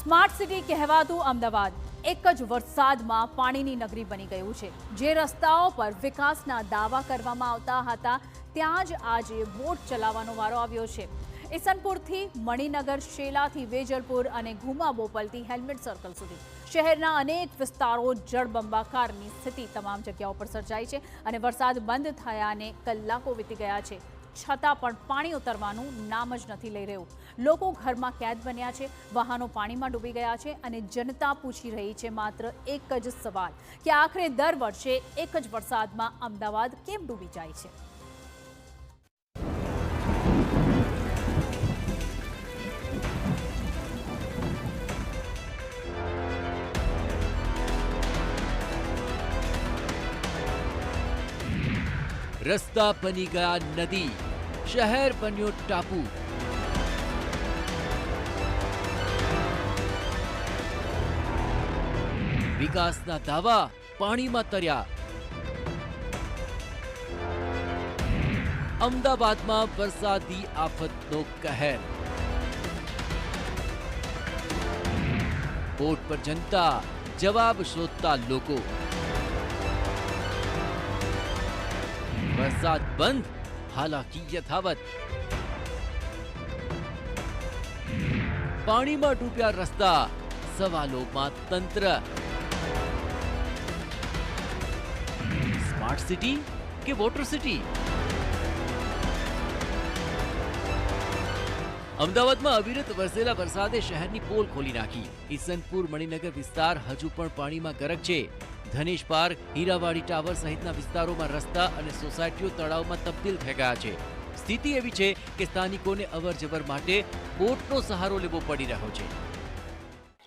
Smart city કહેવાતું અમદાવાદ એક જ વરસાદમાં પાણીની નગરી બની ગયું છે। જે રસ્તાઓ પર વિકાસના દાવા કરવામાં આવતા હતા ત્યાં જ આજે બોટ ચલાવવાનો વારો આવ્યો છે। ઈસનપુરથી મણિનગર, શેલાથી વેજલપુર અને ઘુમા બોપલથી હેલ્મેટ સર્કલ સુધી શહેરના અનેક વિસ્તારો જળબંબાકારની સ્થિતિ તમામ જગ્યાઓ પર સર્જાઈ છે અને વરસાદ બંધ થયાને કલાકો વીતી ગયા છે છતાં પણ પાણી ઉતરવાનું નામ જ નથી લઈ રહ્યું। લોકો ઘરમાં કેદ બન્યા છે, વાહનો પાણીમાં ડૂબી ગયા છે અને જનતા પૂછી રહી છે માત્ર એક જ સવાલ કે આખરે દર વર્ષે એક જ વરસાદમાં અમદાવાદ કેમ ડૂબી જાય છે। रस्ता बनी गया नदी, शहर बन्यो टापू। विकासना दावा पाणीमां तर्या। अमदावादमां वरसादी आफतनो कहर। बोट पर जनता, जवाब शोधता लोको। वरसाद बंद, हालाकी यथावत। पाणीमां डूब्या रस्ता, सवालोमां तंत्र। स्मार्ट सिटी के वोटर सिटी? अमदावादमां अविरत वरसेला वरसादे शहરની પોલ ખોલી નાખી। ઈસનપુર મણિનગર વિસ્તાર હજુ પણ પાણીમાં ગરક છે। ધનેશ પાર્ક, હીરાવાડી ટાવર સહિતના વિસ્તારોમાં રસ્તા અને સોસાયટીઓ તળાવમાં તબદીલ થઈ ગયા છે। સ્થિતિ એવી છે કે સ્થાનિકોને અવરજવર માટે બોટનો સહારો લેવો પડી રહ્યો છે।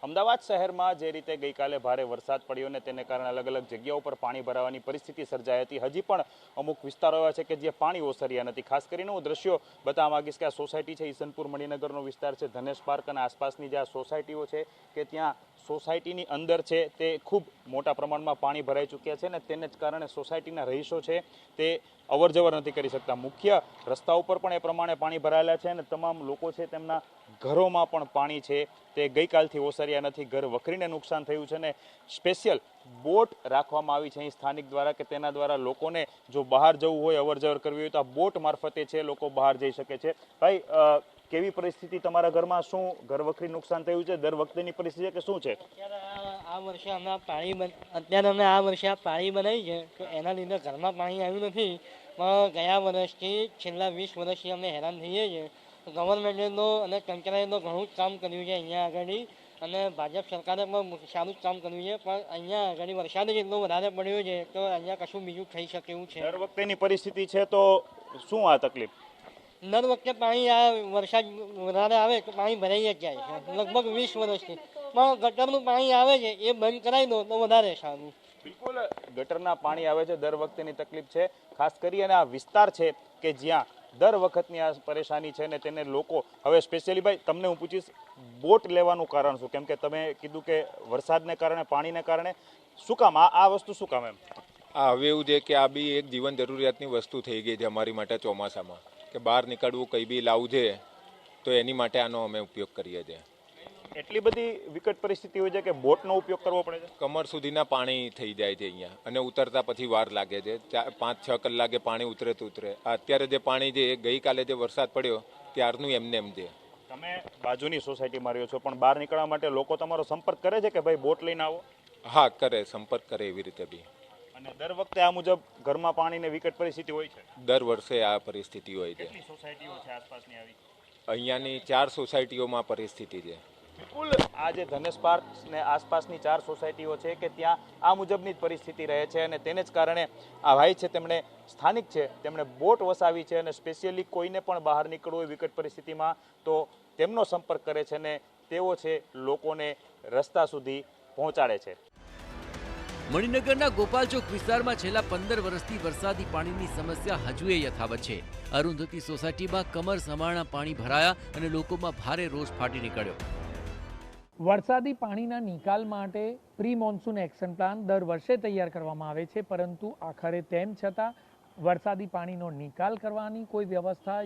અમદાવાદ શહેરમાં જે રીતે ગઈકાલે ભારે વરસાદ પડ્યો ને તેને કારણે અલગ અલગ જગ્યાઓ પર પાણી ભરાવાની પરિસ્થિતિ સર્જાઈ હતી। હજી પણ અમુક વિસ્તારો એવા છે કે જે પાણી ઓસર્યા નથી। ખાસ કરીને હું દ્રશ્યો બતાવવા માંગીશ કે આ સોસાયટી છે, ઈસનપુર મણિનગરનો વિસ્તાર છે, ધનેશ પાર્ક અને આસપાસની જે આ સોસાયટીઓ છે કે ત્યાં સોસાયટીની અંદર છે તે ખૂબ મોટા પ્રમાણમાં પાણી ભરાઈ ચૂક્યા છે ને તેને જ કારણે સોસાયટીના રહીશો છે તે અવરજવર નથી કરી શકતા। મુખ્ય રસ્તા ઉપર પણ એ પ્રમાણે પાણી ભરાયેલા છે અને તમામ લોકો છે તેમના ઘરોમાં પણ પાણી છે તે ગઈકાલથી ઓસર્યા નથી। ઘર વખરીને નુકસાન થયું છે ને સ્પેશિયલ બોટ રાખવામાં આવી છે અહીં સ્થાનિક દ્વારા કે તેના દ્વારા લોકોને જો બહાર જવું હોય, અવરજવર કરવી હોય તો આ બોટ મારફતે છે લોકો બહાર જઈ શકે છે। ભાઈ, કેવી પરિસ્થિતિ તમારા ઘરમાં? શું ઘર વખરી નુકસાન થયું છે? દર વખતેની પરિસ્થિતિ કે શું છે? આ વર્ષે અમે આ વર્ષે પાણી બનાવી છે તો એના લીધે ઘરમાં પાણી આવ્યું નથી, પણ ગયા વર્ષથી છેલ્લા 20 વર્ષથી અમે હેરાન થઈએ છીએ। ગવર્મેન્ટે તો અને તંત્રએ તો ઘણું જ કામ કર્યું છે અહીંયા આગળ અને ભાજપ સરકારે પણ સારું જ કામ કર્યું છે, પણ અહીંયા આગળ વરસાદ જ એટલો વધારે પડ્યો છે તો અહીંયા કશું બીજું થઈ શકે એવું છે। દર વખતેની પરિસ્થિતિ છે તો શું આ તકલીફ? દર વખતે પાણી આ વરસાદ વધારે આવે તો પાણી ભરાઈ જ જાય છે, લગભગ 20 વર્ષથી। પણ ગટરનું પાણી આવે છે એ બંધ કરાવી દો તો વધારે સારું। બિલકુલ, ગટરના પાણી આવે છે, દર વખતેની તકલીફ છે। ખાસ કરીને આ વિસ્તાર છે કે જ્યાં દર વખતની આ પરેશાની છે ને તેને લોકો હવે સ્પેશિયલી ભાઈ તમને હું પૂછીશ, બોટ લેવાનું કારણ શું? કેમ કે તમે કીધું કે વરસાદને કારણે, પાણીને કારણે, શું કામ આ વસ્તુ શું કામ? એમ હવે એવું છે કે આ બી એક જીવન જરૂરિયાતની વસ્તુ થઈ ગઈ છે અમારી માટે ચોમાસામાં, કે બહાર નીકળવું, કંઈ બી લાવવું છે તો એની માટે આનો અમે ઉપયોગ કરીએ છીએ। એટલી બધી વિકટ પરિસ્થિતિ હોય છે કે બોટનો ઉપયોગ કરવો પડે છે? કમર સુધીના પાણી થઈ જાય છે અહીંયા અને ઉતરતા પછી વાર લાગે છે, 5-6 કલાકે પાણી ઉતરે તો ઉતરે। અત્યારે જે પાણી છે એ ગઈકાલે જે વરસાદ પડ્યો ત્યારનું એમને એમ છે। તમે બાજુની સોસાયટીમાં રહ્યો છો પણ બહાર નીકળવા માટે લોકો તમારો સંપર્ક કરે છે કે ભાઈ બોટ લઈને આવો? હા, કરે, સંપર્ક કરે એવી રીતે બી। અને દર વખતે આ મુજબ ઘરમાં પાણીને વિકટ પરિસ્થિતિ હોય છે? દર વર્ષે આ પરિસ્થિતિ હોય છે। કેટલી સોસાયટીઓ છે આસપાસની આવી? અહીંયાની 4 સોસાયટીઓમાં પરિસ્થિતિ છે। બિલકુલ, આ જે ધનેશ પાર્ક ને આસપાસની 4 સોસાયટીઓ છે કે ત્યાં આ મુજબની જ પરિસ્થિતિ રહે છે અને તેને જ કારણે આ ભાઈ છે તેમણે સ્થાનિક છે તેમણે બોટ વસાવી છે અને સ્પેશિયલી કોઈને પણ બહાર નીકળવું હોય વિકટ પરિસ્થિતિમાં તો તેમનો સંપર્ક કરે છે અને તેઓ છે લોકોને રસ્તા સુધી પહોંચાડે છે। મણિનગરના ગોપાલચોક વિસ્તારમાં છેલ્લા 15 વર્ષથી વરસાદી પાણીની સમસ્યા હજુ યથાવત છે। અરુંધતી સોસાયટીમાં કમર સમારણા પાણી ભરાયા અને લોકોમાં ભારે રોષ ફાટી નીકળ્યો। વરસાદી પાણીના નિકાલ માટે પ્રી મોન્સૂન એક્શન પ્લાન દર વર્ષે તૈયાર કરવામાં આવે છે, પરંતુ આખરે તેમ છતાં વરસાદી પાણીનો નિકાલ કરવાની કોઈ વ્યવસ્થા,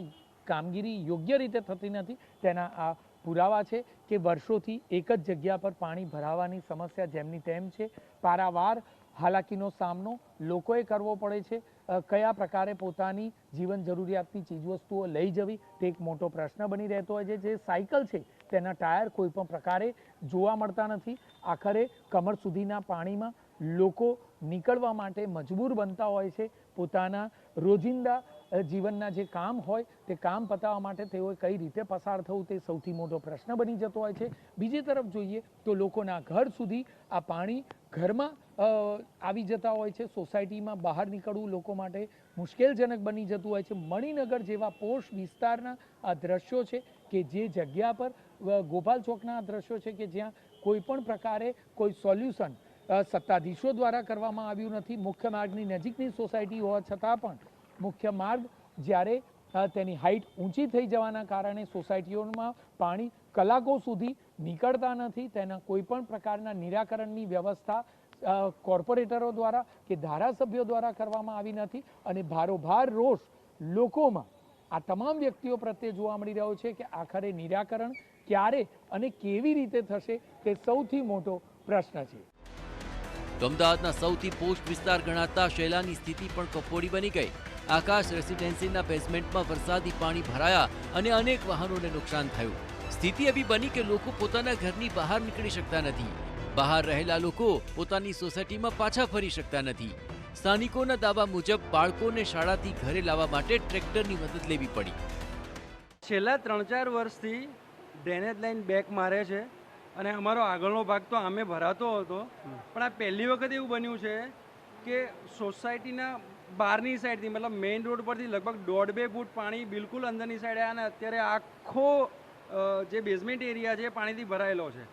કામગીરી યોગ્ય રીતે થતી નથી। તેના આ પુરાવા છે કે વર્ષોથી એક જ જગ્યા પર પાણી ભરાવાની સમસ્યા જેમની તેમ છે. પારાવાર હાલાકીનો સામનો લોકોએ કરવો પડે છે. કયા પ્રકારે પોતાની જીવન જરૂરિયાતની ચીજવસ્તુઓ લઈ જવી તે એક મોટો પ્રશ્ન બની રહેતો હોય છે. જે સાયકલ છે તેના ટાયર કોઈ પણ પ્રકારે જોવા મળતા નથી. આખરે કમર સુધીના પાણીમાં લોકો નીકળવા માટે મજબૂર બનતા હોય છે. પોતાના રોજિંદા જીવનના જે કામ હોય તે કામ પતાવવા માટે તેઓએ કઈ રીતે પસાર થવું તે સૌથી મોટો પ્રશ્ન બની જતો હોય છે. બીજી તરફ જોઈએ તો લોકોના ઘર સુધી આ પાણી ઘરમાં આવી જતા હોય છે. સોસાયટીમાં બહાર નીકળવું લોકો માટે મુશ્કેલજનક બની જતું હોય છે. મણિનગર જેવા પોશ વિસ્તારના આ દ્રશ્યો છે કે જે જગ્યા પર ગોપાલ ચોકના આ દ્રશ્યો છે કે જ્યાં કોઈ પણ પ્રકારે કોઈ સોલ્યુશન સત્તાધીશો દ્વારા કરવામાં આવ્યું નથી. મુખ્ય માર્ગની નજીકની સોસાયટી હોવા છતાં પણ મુખ્ય માર્ગ જ્યારે તેની હાઇટ ઊંચી થઈ જવાના કારણે સોસાયટીઓમાં પાણી કલાકો સુધી નીકળતા નથી. તેના કોઈ પણ પ્રકારના નિરાકરણની વ્યવસ્થા કોર્પોરેટરો દ્વારા કે ધારાસભ્યો દ્વારા કરવામાં આવી નથી. અને ભારોભાર રોષ લોકોમાં આ તમામ વ્યક્તિઓ પ્રત્યે જોવા મળી રહ્યો છે કે આખરે નિરાકરણ ક્યારે અને કેવી રીતે થશે તે સૌથી મોટો પ્રશ્ન છે. અમદાવાદના સૌથી પોસ્ટ વિસ્તાર ગણાતા શેલાની સ્થિતિ પણ કફોડી બની ગઈ. આકાશ રેસિડેન્સીના બેઝમેન્ટમાં વરસાદી પાણી ભરાયા અને અનેક વાહનોને નુકસાન થયું. સ્થિતિ એવી બની કે લોકો પોતાના ઘરની બહાર નીકળી શકતા નથી. બહાર રહેલા લોકો પોતાની સોસાયટીમાં પાછા ફરી શકતા નથી. સ્થાનિકોના દાવા મુજબ બાળકોને શાળાથી ઘરે લાવવા માટે ટ્રેક્ટરની મદદ લેવી પડી. છેલ્લા 3-4 વર્ષથી ડ્રેનેજ લાઈન બેક મારે છે અને અમારો આગળનો ભાગ તો આમે ભરાતો હતો. પણ આ પહેલી વખત એવું બન્યું છે કે સોસાયટીના બહારની સાઈડથી મતલબ મેઇન રોડ પરથી લગભગ 1.5-2 ફૂટ પાણી બિલકુલ અંદરની સાઈડે આવ્યા અને અત્યારે આખો જે બેઝમેન્ટ એરિયા છે પાણીથી ભરાયેલો છે.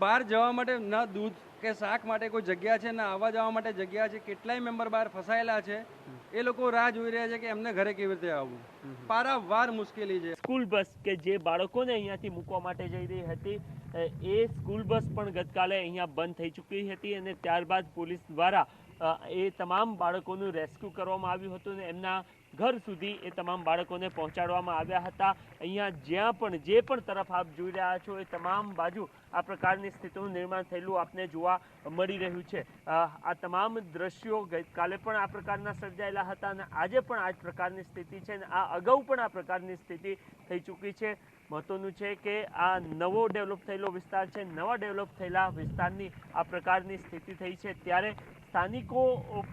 બહાર જવા માટે ન દૂધ કે શાક માટે કોઈ જગ્યા છે, ન આવવા જવા માટે જગ્યા છે. કેટલાય મેમ્બર બહાર ફસાયેલા છે. એ લોકો રાહ જોઈ રહ્યા છે કે એમને ઘરે કેવી રીતે આવવું. પારાવાર મુશ્કેલી છે. સ્કૂલ બસ કે જે બાળકોને અહીંયાથી મૂકવા માટે જઈ રહી હતી એ સ્કૂલ બસ પણ ગતકાલે અહીંયા બંધ થઈ ચૂકી હતી અને ત્યારબાદ પોલીસ દ્વારા એ તમામ બાળકોનું રેસ્ક્યુ કરવામાં આવ્યું હતું અને એમના ઘર સુધી એ તમામ બાળકોને પહોંચાડવામાં આવ્યા હતા. અહીંયા જ્યાં પણ જે પણ તરફ આપ જોઈ રહ્યા છો એ તમામ બાજુ આ પ્રકારની સ્થિતિનું નિર્માણ થયેલું આપને જોવા મળી રહ્યું છે. આ તમામ દ્રશ્યો ગઈકાલે પણ આ પ્રકારના સર્જાયેલા હતા અને આજે પણ આ જ પ્રકારની સ્થિતિ છે અને આ અગાઉ પણ આ પ્રકારની સ્થિતિ થઈ ચૂકી છે. મહત્વનું છે કે આ નવો ડેવલપ થયેલો વિસ્તાર છે. નવા ડેવલપ થયેલા વિસ્તારની આ પ્રકારની સ્થિતિ થઈ છે ત્યારે સ્થાનિકો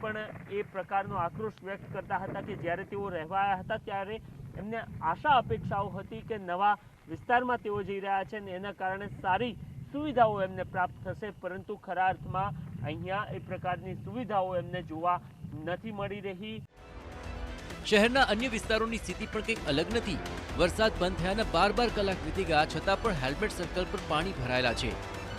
પણ એ પ્રકારનો આક્રોશ વ્યક્ત કરતા હતા કે જ્યારે તેઓ રહેવા આવ્યા હતા ત્યારે એમને આશા અપેક્ષાઓ હતી કે નવા વિસ્તારમાં તેઓ જઈ રહ્યા છે અને એના કારણે સારી સુવિધાઓ એમને પ્રાપ્ત થશે, પરંતુ ખરા અર્થમાં અહીંયા એ પ્રકારની સુવિધાઓ એમને જોવા નથી મળી રહી. શહેરના અન્ય વિસ્તારોની સ્થિતિ પણ કંઈક અલગ નથી. વરસાદ બંધ થયાના 12 કલાક વીતી ગયા છતાં પણ હેલ્મેટ સર્કલ પર પાણી ભરાયેલા છે.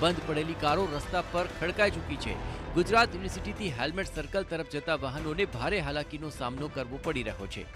બંધ પડેલી કારો રસ્તા પર ખડકાઈ ચૂકી છે. ગુજરાત યુનિવર્સિટીથી હેલ્મેટ સર્કલ તરફ જતા વાહનોને ભારે હાલાકીનો સામનો કરવો પડી રહ્યો છે.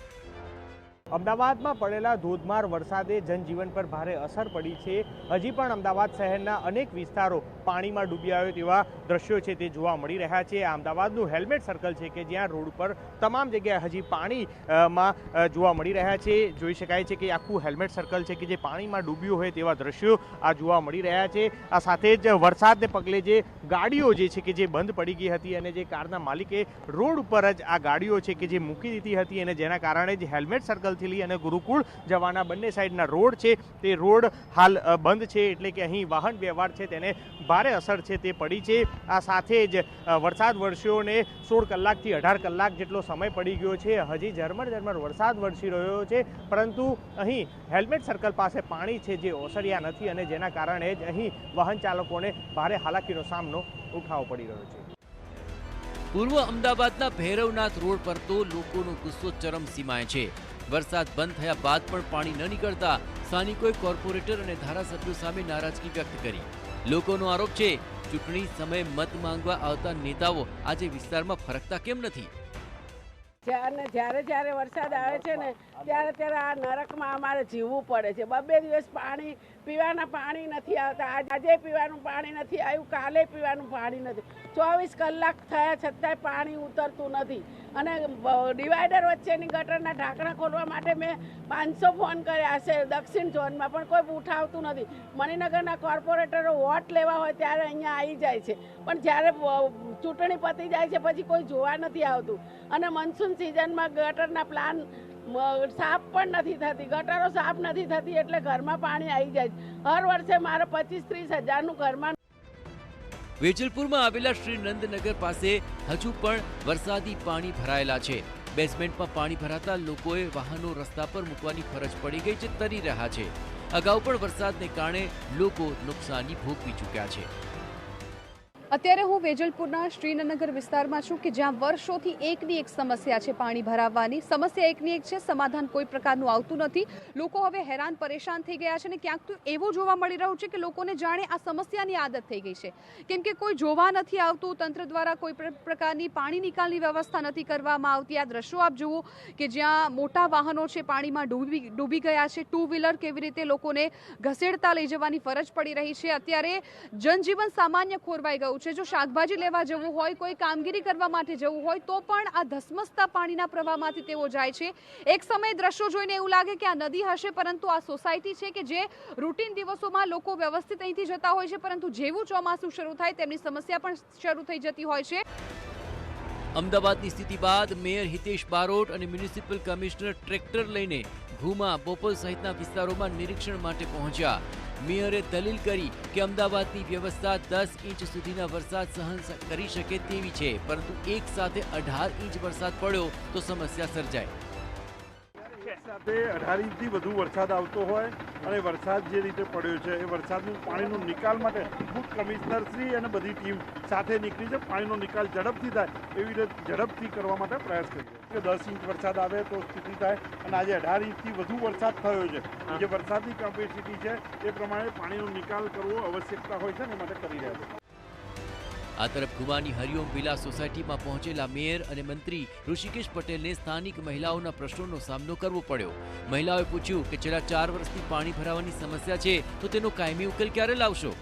અમદાવાદમાં પડેલા ધોધમાર વરસાદે જનજીવન પર ભારે અસર પડી છે. હજી પણ અમદાવાદ શહેરના અનેક વિસ્તારો પાણીમાં ડૂબી આવ્યો તેવા દ્રશ્યો છે તે જોવા મળી રહ્યા છે. આ અમદાવાદનું હેલ્મેટ સર્કલ છે કે જ્યાં રોડ પર તમામ જગ્યાએ હજી પાણીમાં જોવા મળી રહ્યા છે. જોઈ શકાય છે કે આખું હેલ્મેટ સર્કલ છે કે જે પાણીમાં ડૂબ્યું હોય તેવા દ્રશ્યો આ જોવા મળી રહ્યા છે. આ સાથે જ વરસાદને પગલે જે ગાડીઓ જે છે કે જે બંધ પડી ગઈ હતી અને જે કારના માલિકે રોડ ઉપર જ આ ગાડીઓ છે કે જે મૂકી દીધી હતી અને જેના કારણે જ હેલ્મેટ સર્કલ અને ગુરુકુળ જવાના બંને સાઈડના રોડ છે તે રોડ હાલ બંધ છે. એટલે કે અહીં વાહન વ્યવહાર છે તેને ભારે અસર છે તે પડી છે. આ સાથે જ વરસાદ વરસ્યોને 16 કલાકથી 18 કલાક જેટલો સમય પડી ગયો છે. હજી ઝરમર વરસાદ વરસી રહ્યો છે, પરંતુ અહીં હેલ્મેટ સર્કલ પાસે પાણી છે જે ઓસર્યા નથી અને જેના કારણે જ અહીં વાહન ચાલકોને ભારે હાલાકીનો સામનો ઉઠાવવો પડી રહ્યો છે. પૂર્વ અમદાવાદના ભૈરવનાથ રોડ પર તો લોકોનો ગુસ્સો ચરમસીમાએ છે. વરસાદ બંધ થયા બાદ પણ પાણી ન નીકળતા સ્થાનિકોએ કોર્પોરેટર અને ધારાસભ્યો સામે નારાજગી વ્યક્ત કરી. લોકોનો આરોપ છે ચૂંટણી સમયે મત માંગવા આવતા નેતાઓ આજે વિસ્તારમાં ફરકતા કેમ નથી. અને જ્યારે વરસાદ આવે છે ને ત્યારે આ નરકમાં અમારે જીવવું પડે છે. 2 દિવસ પાણી પીવાના પાણી નથી આવતા. આજે પીવાનું પાણી નથી આવ્યું, કાલે પીવાનું પાણી નથી. 24 કલાક થયા છતાંય પાણી ઉતરતું નથી. અને ડિવાઈડર વચ્ચેની ગટરના ઢાંકણા ખોલવા માટે મેં 500 ફોન કર્યા છે દક્ષિણ ઝોનમાં, પણ કોઈ ઉઠાવતું નથી. મણિનગરના કોર્પોરેટરો વોટ લેવા હોય ત્યારે અહીંયા આવી જાય છે, પણ જ્યારે ચૂંટણી પતી જાય છે પછી કોઈ જોવા નથી આવતું. અને મોન્સૂન સિઝનમાં ગટરના પ્લાન સાફ પણ નથી થતી, ગટરો સાફ નથી થતી એટલે ઘરમાં પાણી આવી જાય છે. હર વર્ષે મારે 25-30 હજારનું ઘરમાં. વેજલપુરમાં આવેલા શ્રી નંદનગર પાસે હજુ પણ વરસાદી પાણી ભરાયેલા છે. બેઝમેન્ટમાં પાણી ભરાતા લોકોએ વાહનો રસ્તા પર મૂકવાની ફરજ પડી ગઈ જે તરી રહ્યા છે. અગાઉ પણ વરસાદને કારણે લોકો નુકસાની ભોગવી ચૂક્યા છે. અત્યારે હું વેજલપુરના શ્રીનગર વિસ્તારમાં છું કે જ્યાં વર્ષોથી એકની એક સમસ્યા છે પાણી ભરાવવાની. સમસ્યા એકની એક છે, સમાધાન કોઈ પ્રકારનું આવતું નથી. લોકો હવે હેરાન પરેશાન થઈ ગયા છે અને ક્યાંક તો એવું જોવા મળી રહ્યું છે કે લોકોને જાણે આ સમસ્યાની આદત થઈ ગઈ છે, કેમ કે કોઈ જોવા નથી આવતું. તંત્ર દ્વારા કોઈ પ્રકારની પાણી નિકાલની વ્યવસ્થા નથી કરવામાં આવતી. આ દ્રશ્યો આપ જુઓ કે જ્યાં મોટા વાહનો છે પાણીમાં ડૂબી ગયા છે. 2 વ્હીલર કેવી રીતે લોકોને ઘસેડતા લઈ જવાની ફરજ પડી રહી છે. અત્યારે જનજીવન સામાન્ય ખોરવાઈ ગયું છે. જો શાકભાજી લેવા જવું હોય, કોઈ કામગીરી કરવા માટે જવું હોય તો પણ આ ધસમસતા પાણીના પ્રવાહમાંથી તેઓ જાય છે. એક સમયે દ્રશ્યો જોઈને એવું લાગે કે આ નદી હશે, પરંતુ આ સોસાયટી છે કે જે રૂટીન દિવસોમાં લોકો વ્યવસ્થિત અહીંથી જતા હોય છે, પરંતુ જેવું ચોમાસું શરૂ થાય તેમની સમસ્યા પણ શરૂ થઈ જતી હોય છે. અમદાવાદની સ્થિતિ બાદ મેયર હિતેશ બારોટ અને મ્યુનિસિપલ કમિશનર ટ્રેક્ટર લઈને ઘુમા, બોપલ સહિતના વિસ્તારોમાં નિરીક્ષણ માટે પહોંચ્યા. મેયરે દલીલ કરી કે અમદાવાદની વ્યવસ્થા 10 ઇંચ સુધીના વરસાદ સહન કરી શકે તેવી છે, પરંતુ એક સાથે 18 ઇંચ વરસાદ પડ્યો તો સમસ્યા સર્જાય. સાથે 18 ઇંચથી વધુ વરસાદ આવતો હોય અને વરસાદ જે રીતે પડ્યો છે એ વરસાદનું પાણીનો નિકાલ માટે ખુદ કમિશનર શ્રી અને બધી ટીમ સાથે નીકળી છે. પાણીનો નિકાલ ઝડપથી થાય એવી રીતે ઝડપથી કરવા માટે પ્રયાસ કરીએ કે 10 ઇંચ વરસાદ આવે તો સ્થિતિ થાય. અને આજે 18 ઇંચથી વધુ વરસાદ થયો છે. જે વરસાદની કેપેસિટી છે એ પ્રમાણે પાણીનો નિકાલ કરવો આવશ્યકતા હોય છે ને માટે કરી રહ્યા છે. આ તરફ ઘુમાની હરિઓમ વિલા સોસાયટીમાં પહોંચેલા મેયર અને મંત્રી ઋષિકેશ પટેલને સ્થાનિક મહિલાઓના પ્રશ્નોનો સામનો કરવો પડ્યો. મહિલાઓએ પૂછ્યું કે છેલ્લા 4 વર્ષથી પાણી ભરાવાની સમસ્યા છે તો તેનો કાયમી ઉકેલ ક્યારે લાવશો?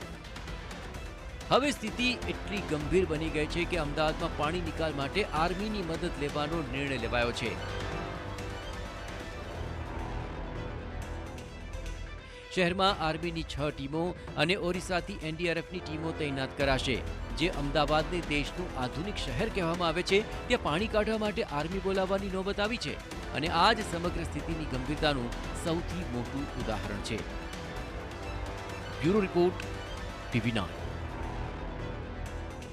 હવે સ્થિતિ એટલી ગંભીર બની ગઈ છે કે અમદાવાદમાં પાણી નિકાલ માટે આર્મીની મદદ લેવાનો નિર્ણય લેવાયો છે. શહેરમાં આર્મીની 6 ટીમો અને ઓરિસ્સાથી એનડીઆરએફની ટીમો તૈનાત કરાશે. જે અમદાવાદને દેશનું આધુનિક શહેર કહેવામાં આવે છે, ત્યાં પાણી કાઢવા માટે આર્મી બોલાવવાની નોબત આવી છે. અને આ જ સમગ્ર સ્થિતિની ગંભીરતાનું સૌથી મોટું ઉદાહરણ છે. Bureau report, TV9.